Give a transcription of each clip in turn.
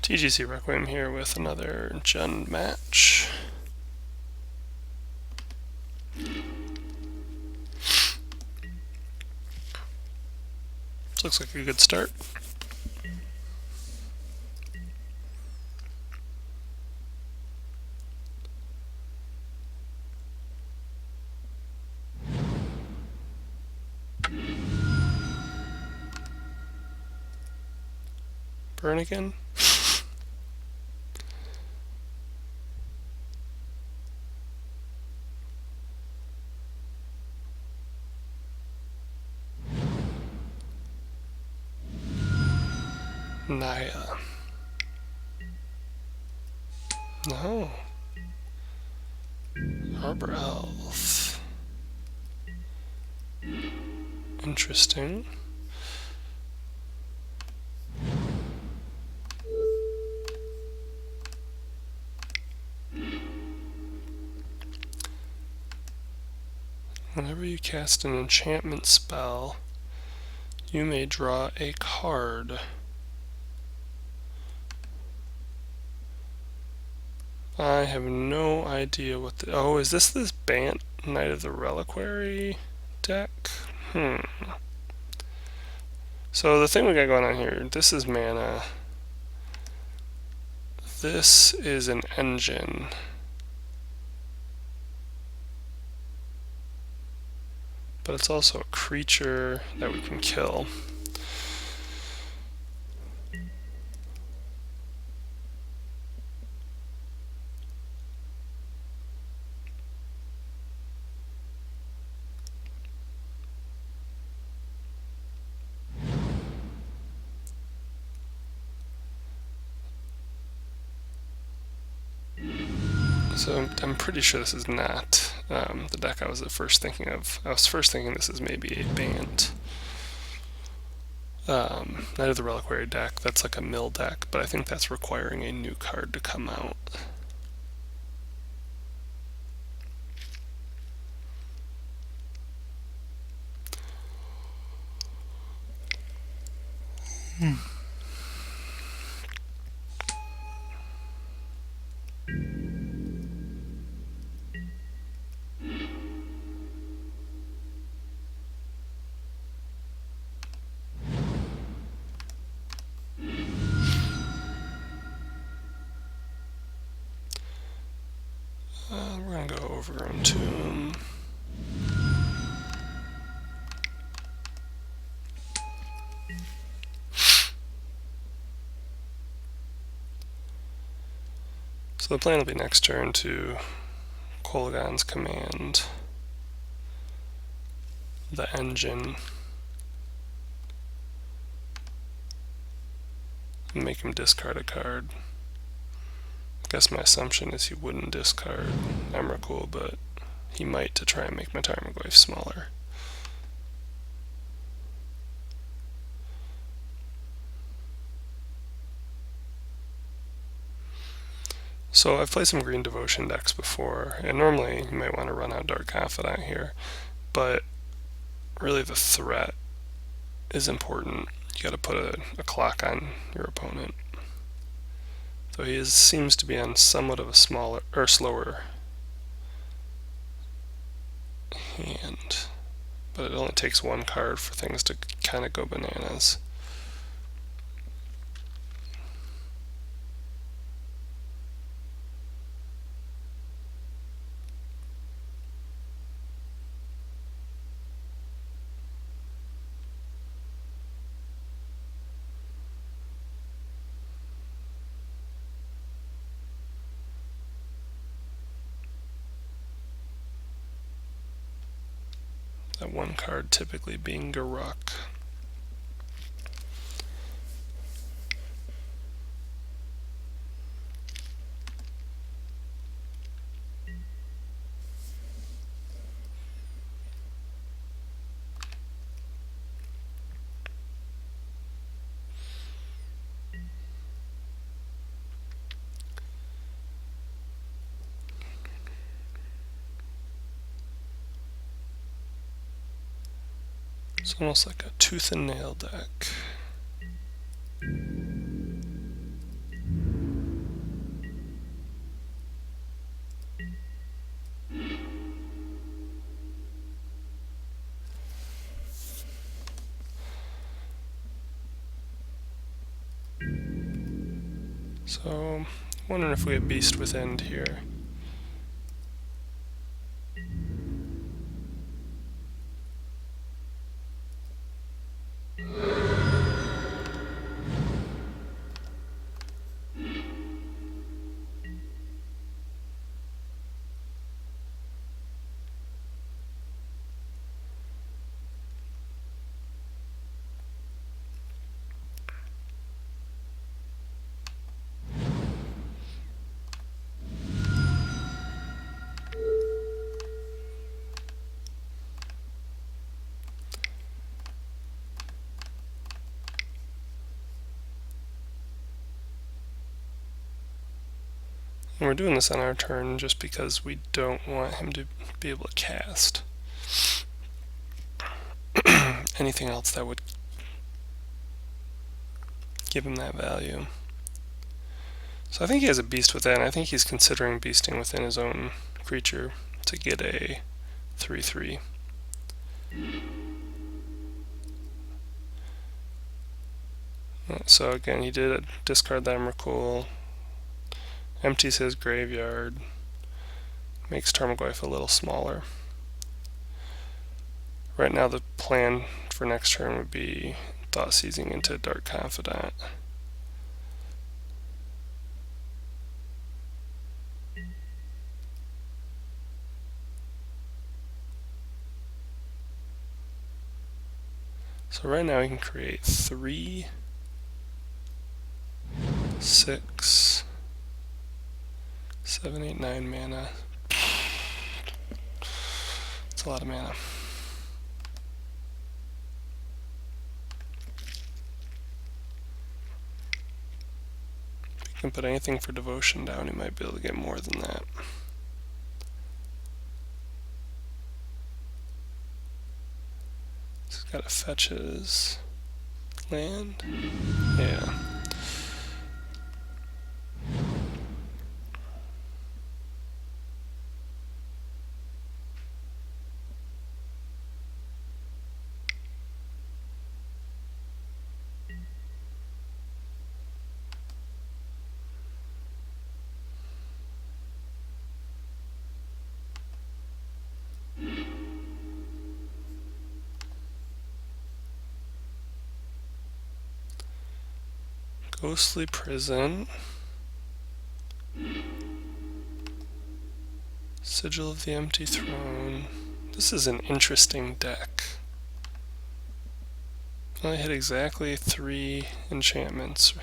TGC Requiem here with another Jund match. This looks like a good start. Burn again. Naya. No. Arbor Elf. Interesting. Whenever you cast an enchantment spell, you may draw a card. I have no idea what the... Oh, is this Bant Knight of the Reliquary deck? So the thing we got going on here, this is mana. This is an engine. But it's also a creature that we can kill. So I'm pretty sure this is not the deck I was first thinking of. I was first thinking this is maybe a Bant Knight of the Reliquary deck. That's like a mill deck, but I think that's requiring a new card to come out. We're going to go Overgrown Tomb. So the plan will be next turn to Kolaghan's Command the engine and make him discard a card. I guess my assumption is he wouldn't discard Emrakul, but he might to try and make my Tarmogoyf smaller. So I've played some Green Devotion decks before, and normally you might want to run out Dark Confidant here, but really the threat is important. You got to put a clock on your opponent. So he seems to be on somewhat of a smaller or slower hand, but it only takes one card for things to kind of go bananas. That one card typically being Garruk. It's almost like a tooth and nail deck. So, wondering if we have Beast with End here. And we're doing this on our turn just because we don't want him to be able to cast anything else that would give him that value. So I think he has a Beast within. I think he's considering beasting within his own creature to get a 3/3. So again, he did discard that Emrakul, empties his graveyard, makes Tarmogoyf a little smaller. Right now the plan for next turn would be Thought Seizing into Dark Confidant. So right now he can create 3, 6, 7, 8, 9 mana. It's a lot of mana. If you can put anything for Devotion down, he might be able to get more than that. So he's got to fetch his land. Yeah. Ghostly Prison, Sigil of the Empty Throne. This is an interesting deck. I hit exactly 3 enchantments.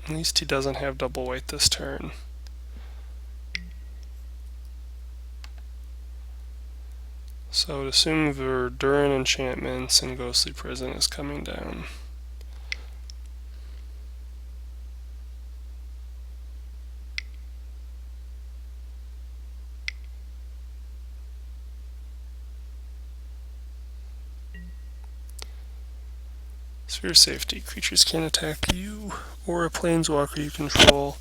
At least he doesn't have double white this turn. So I would assume Verduran Enchantments and Ghostly Prison is coming down. Sphere Safety. Creatures can't attack you or a planeswalker you control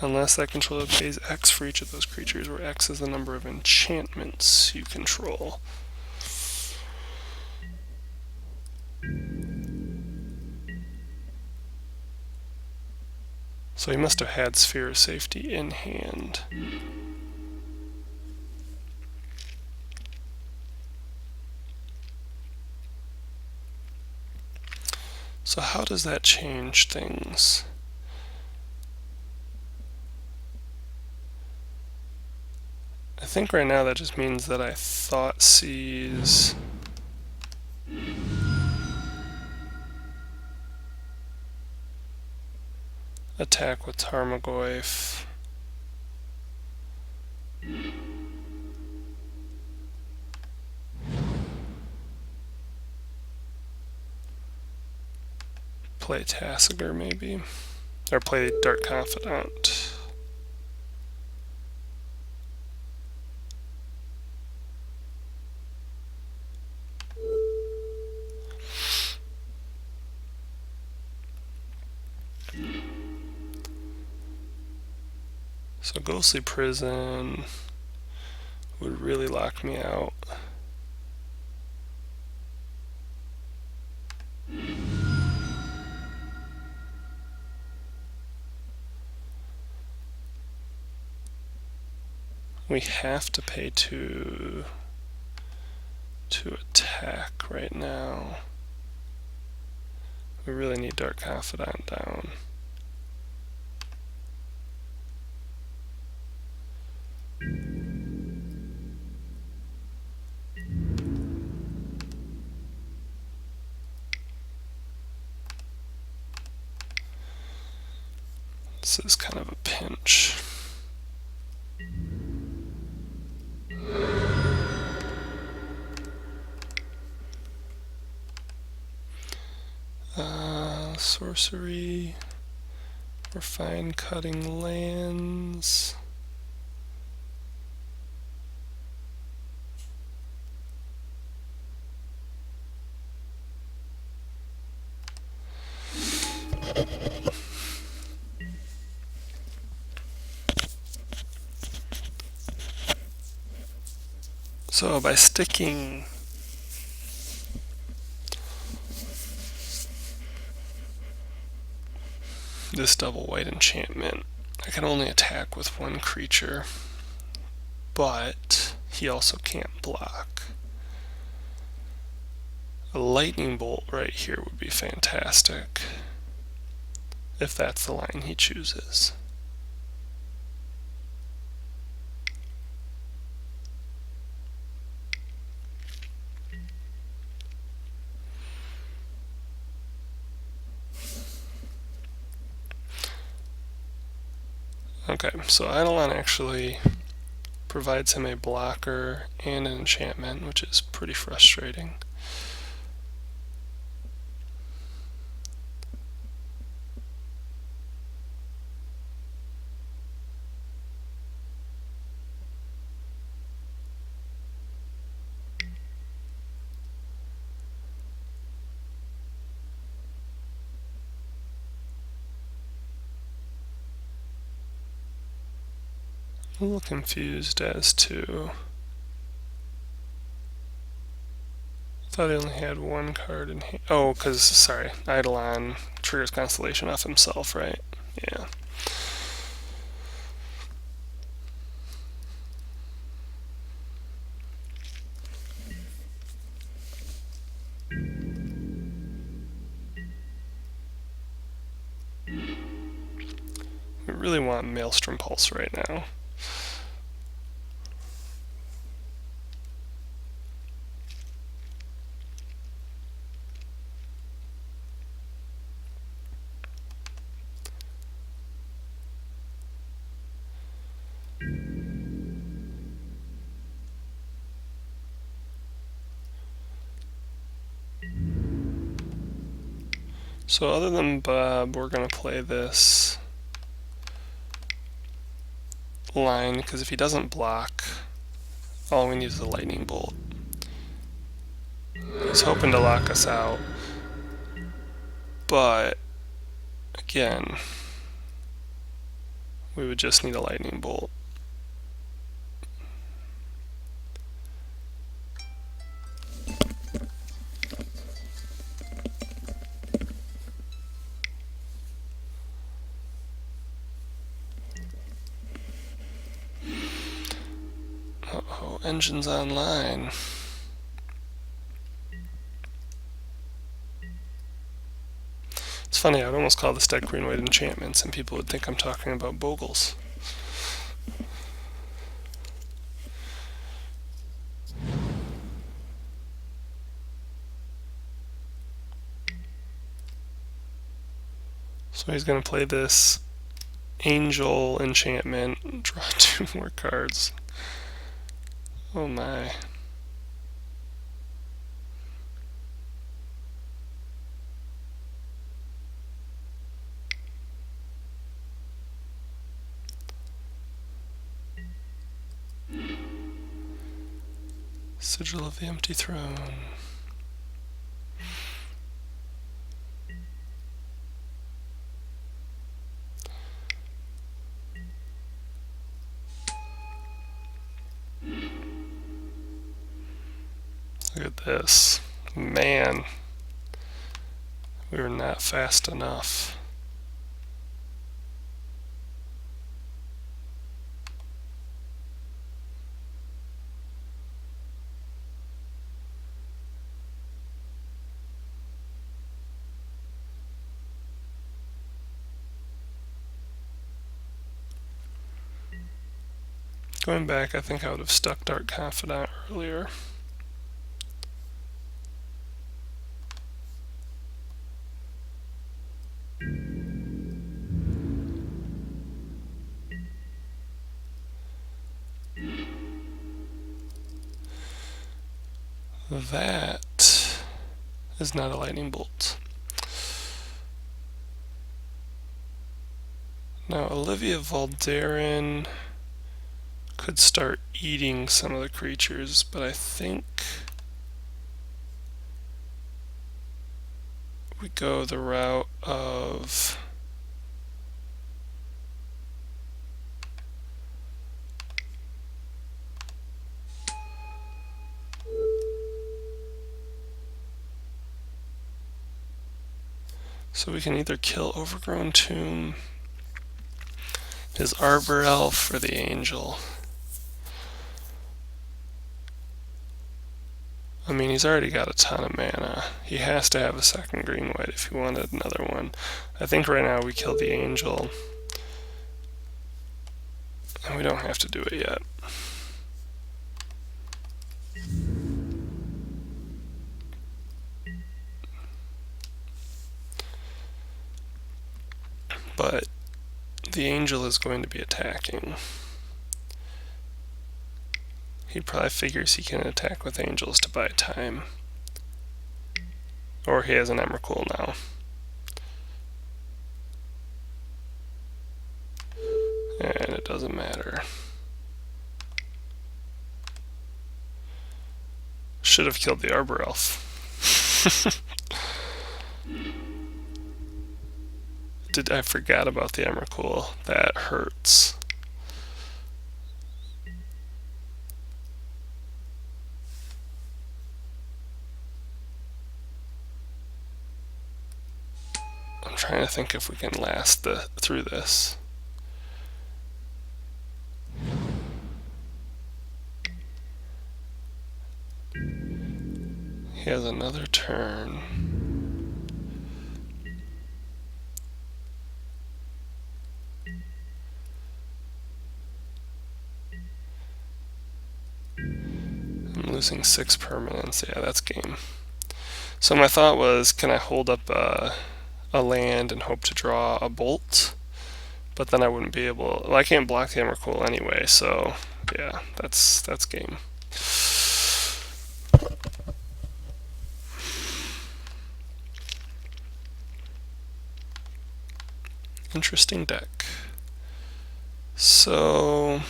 unless that controller pays X for each of those creatures, where X is the number of enchantments you control. So he must have had Sphere of Safety in hand. So how does that change things? I think right now that just means that I Thought Seize attack with Tarmogoyf. Play Tassiger maybe, or play Dark Confidant. So Ghostly Prison would really lock me out. We have to pay to attack right now. We really need Dark Confidant down. This is kind of a pinch. Sorcery, refine cutting lands. So by sticking this double white enchantment, I can only attack with one creature, but he also can't block. A lightning bolt right here would be fantastic, if that's the line he chooses. Okay, so Eidolon actually provides him a blocker and an enchantment, which is pretty frustrating. I'm a little confused as to... I thought he only had one card in hand. Oh, because, sorry, Eidolon triggers Constellation off himself, right? Yeah. We really want Maelstrom Pulse right now. So other than Bob, we're going to play this line, because if he doesn't block, all we need is a lightning bolt. He's hoping to lock us out, but again, we would just need a lightning bolt. Uh-oh, engine's online. It's funny, I'd almost call this deck green-white enchantments, and people would think I'm talking about Bogles. So he's going to play this Angel enchantment, draw 2 more cards. Oh my. Sigil of the Empty Throne. Look at this. Man, we were not fast enough. Going back, I think I would have stuck Dark Confidant earlier. That is not a lightning bolt. Now, Olivia Valderin could start eating some of the creatures, but I think we go the route of so we can either kill Overgrown Tomb, his Arbor Elf, or the Angel. I mean, he's already got a ton of mana. He has to have a second green-white if he wanted another one. I think right now we kill the Angel. And we don't have to do it yet. But the Angel is going to be attacking. He probably figures he can attack with Angels to buy time. Or he has an Emrakul now. And it doesn't matter. Should have killed the Arbor Elf. I forgot about the Emrakul. That hurts. I'm trying to think if we can last through this. He has another turn. I'm losing 6 permanents. Yeah, that's game. So my thought was, can I hold up a land and hope to draw a bolt? But then I wouldn't be able. Well, I can't block the Emrakul anyway, so yeah, that's game. Interesting deck. So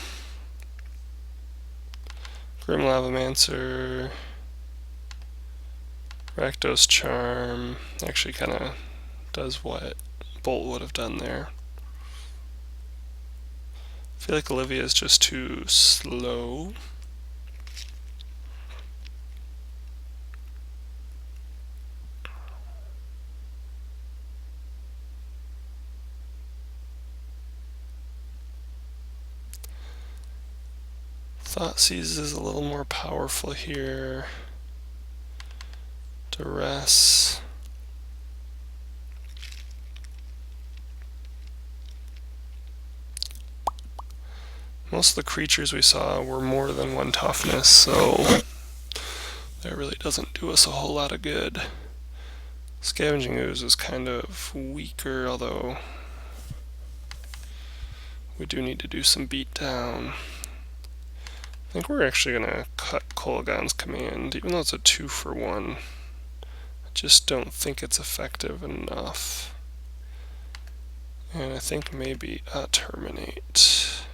Grim Lavamancer, Rakdos Charm actually kind of does what Bolt would have done there. I feel like Olivia is just too slow. Thoughtseize is a little more powerful here. Duress. Most of the creatures we saw were more than 1 toughness, so that really doesn't do us a whole lot of good. Scavenging Ooze is kind of weaker, although we do need to do some beatdown. I think we're actually going to cut Kolaghan's Command, even though it's a 2-for-1. I just don't think it's effective enough. And I think maybe Terminate.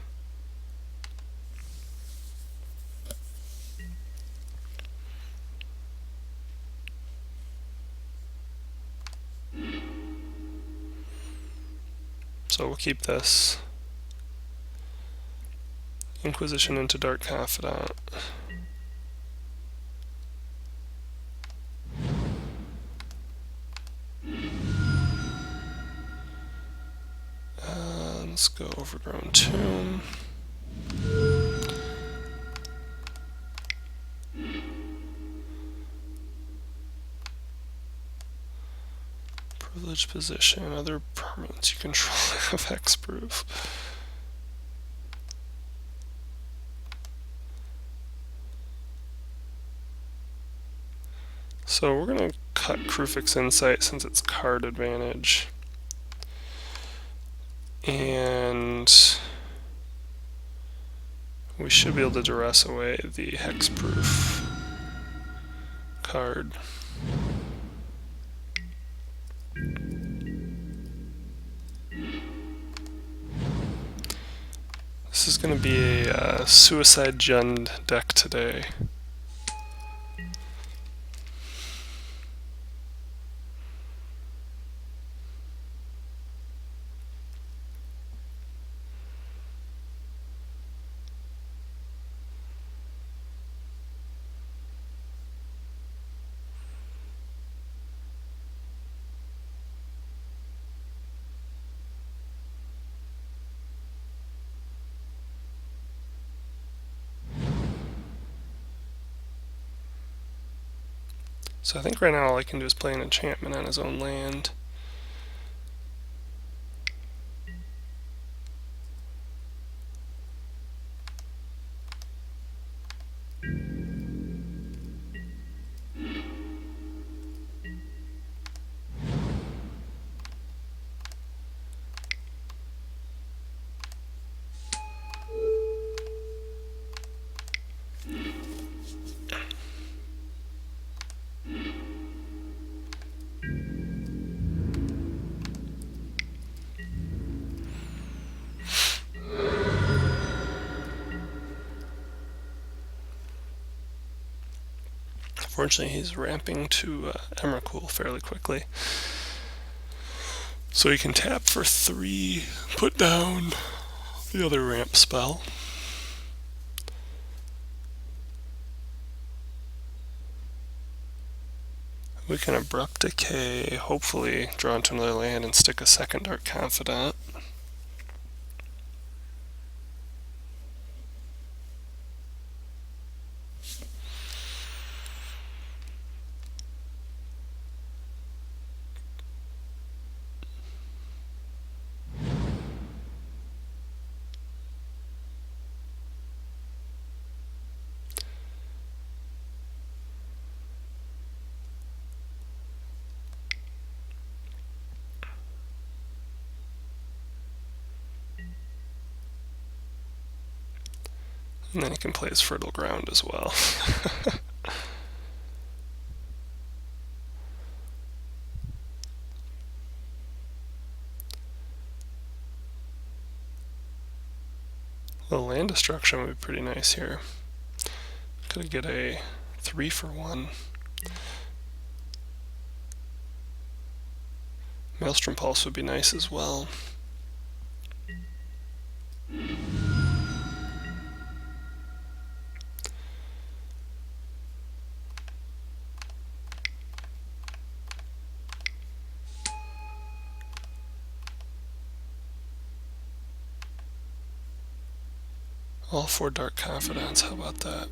So we'll keep this. Inquisition into Dark Confidant. Let's go Overgrown Tomb. Privileged position. Other permanents you control have hexproof. So we're going to cut Krufix Insight since it's card advantage. And we should be able to duress away the hexproof card. This is going to be a Suicide Jund deck today. So I think right now all I can do is play an enchantment on his own land. Fortunately, he's ramping to Emrakul fairly quickly. So he can tap for 3, put down the other ramp spell. We can Abrupt Decay, hopefully draw into another land and stick a second Dark Confidant. And then he can play his Fertile Ground as well. The land destruction would be pretty nice here. Could get a 3-for-1. Maelstrom Pulse would be nice as well. All 4 Dark Confidants, how about that?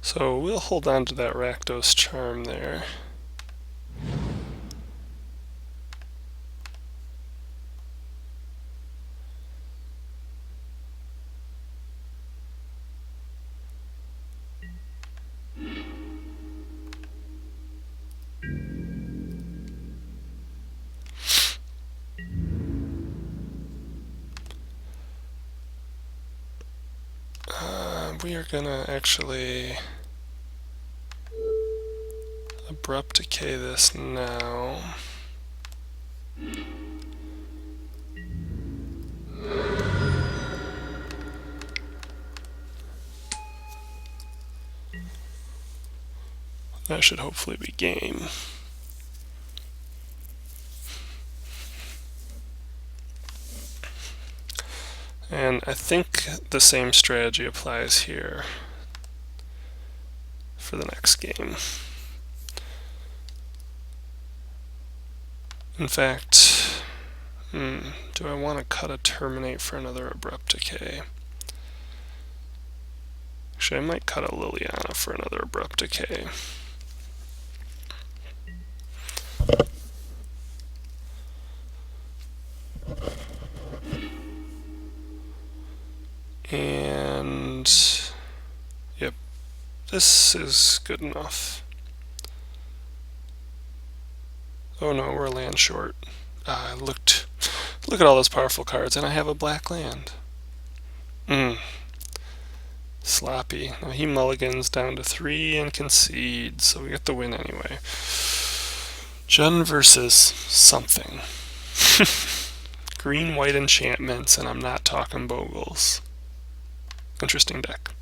So we'll hold on to that Rakdos Charm there. We are gonna actually Abrupt Decay this now. That should hopefully be game. And I think the same strategy applies here for the next game. In fact, do I want to cut a terminate for another abrupt decay? Actually, I might cut a Liliana for another abrupt decay. And yep, this is good enough. Oh no, we're a land short. Look at all those powerful cards, and I have a black land. Sloppy. Now he mulligans down to 3 and concedes, so we get the win anyway. Jun versus something. Green-white enchantments, and I'm not talking Bogles. Interesting deck.